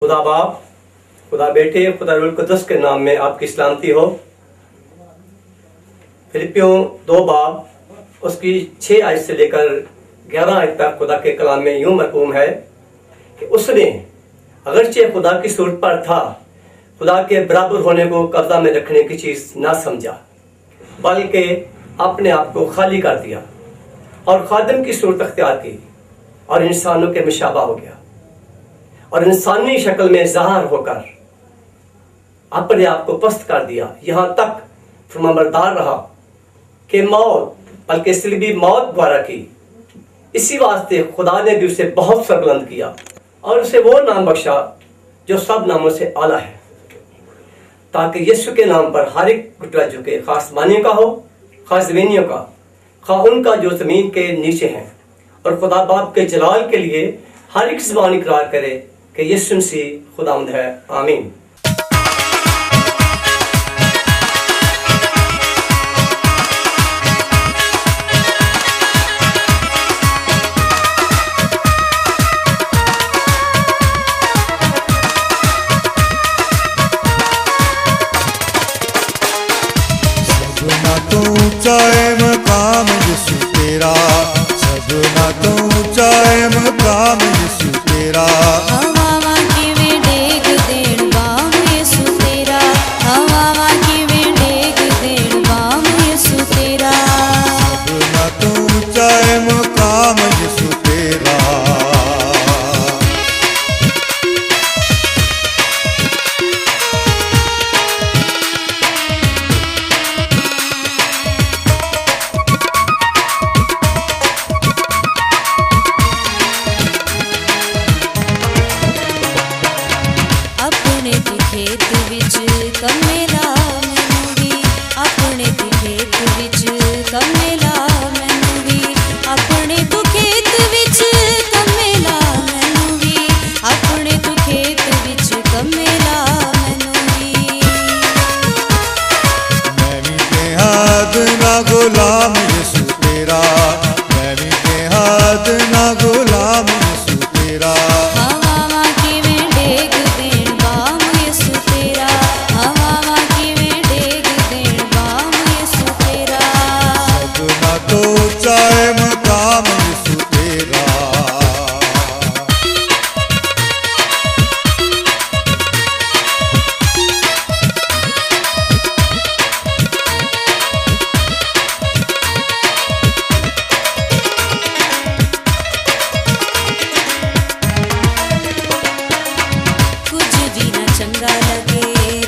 खुदा बाप, खुदा बेटे, खुदा रूह कुद्दुस के नाम में आपकी सलामती हो। फिलिपियों 2 बाब उसकी 6 आयत से लेकर 11 आयत तक खुदा के कलाम में यूं मरकूम है कि उसने अगरचे खुदा की सूरत पर था, खुदा के बराबर होने को कब्जा में रखने की चीज ना समझा, बल्कि अपने आप को खाली कर दिया और खादिम की सूरत अख्तियार की और इंसानों के मुशाबा हो गया और इंसानी शक्ल में ज़ाहिर होकर अपने आप को पस्त कर दिया। यहाँ तक फरमाबरदार रहा कि मौत, बल्कि सिलबी मौत द्वारा की। इसी वास्ते खुदा ने भी उसे बहुत सरबुलंद किया और उसे वो नाम बख्शा जो सब नामों से आला है, ताकि यीशु के नाम पर हर एक घुटना झुके, खास मानियों का हो, खास ज़मीनियों का, खा उनका जो ज़मीन के नीचे हैं, और खुदा बाप के जलाल के लिए हर एक ज़बान इकरार करे कि यीशु मसीह खुदावंद है। आमीन। मकाम यीशु तेरा, सबना तो ऊंचा है मकाम यीशु तेरा। हवा की वे डेग देण बाम यीशु तेरा, हवा की वे डेग देण बाम यीशु तेरा। सबना तो ऊंचा है मकाम यीशु तेरा। खेत विच कमेला मैनू भी, अपने तू खेत विच कमेला मैनू भी, अपने तू खेत विच कमेला मैनू भी, अपने तू खेत विच कमेला मैनू भी। मैं भी बेहद ना गुलाम यीशु तेरा, मैं भी बेहद ना गुलाम यीशु तेरा। हवा की वे डेग देण बाम यीशु तेरा, हवा की वे डेग देण बाम यीशु तेरा। सबना तो ऊंचा है मकाम यीशु तेरा। कुछ भी ना चंगा लगे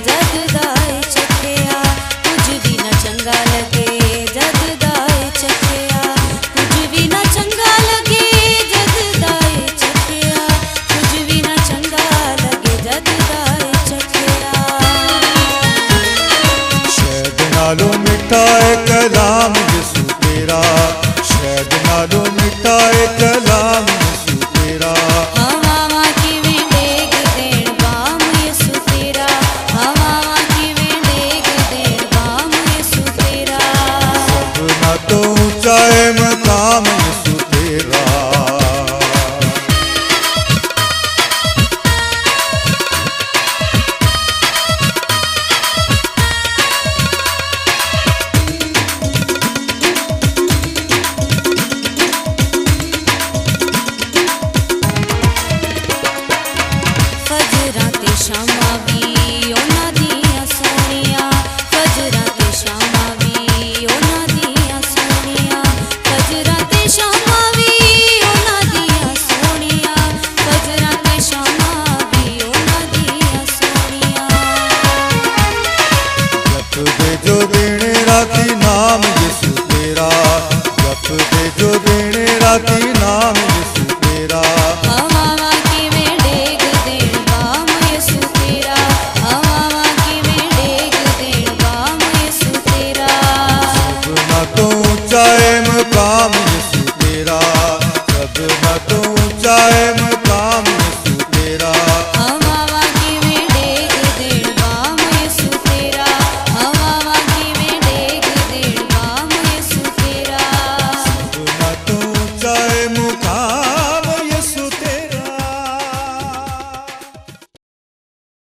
जग दाए चखिया, कुछ भी ना चंगा लगे जग दाए चखिया, कुछ भी ना चंगा लगे जग दाए चखिया, कुछ भी ना चंगा लगे जग दाए चखिया। शहद नालों मिठा है कलाम यीशु तेरा, शहद नालों मिठा है कलाम यीशु तेरा। हवा की वे डेग देण बाम यीशु तेरा, हवा की वे डेग देण बाम यीशु तेरा। सबना तो ऊंचा है मकाम यीशु तेरा। फजरां ते शामां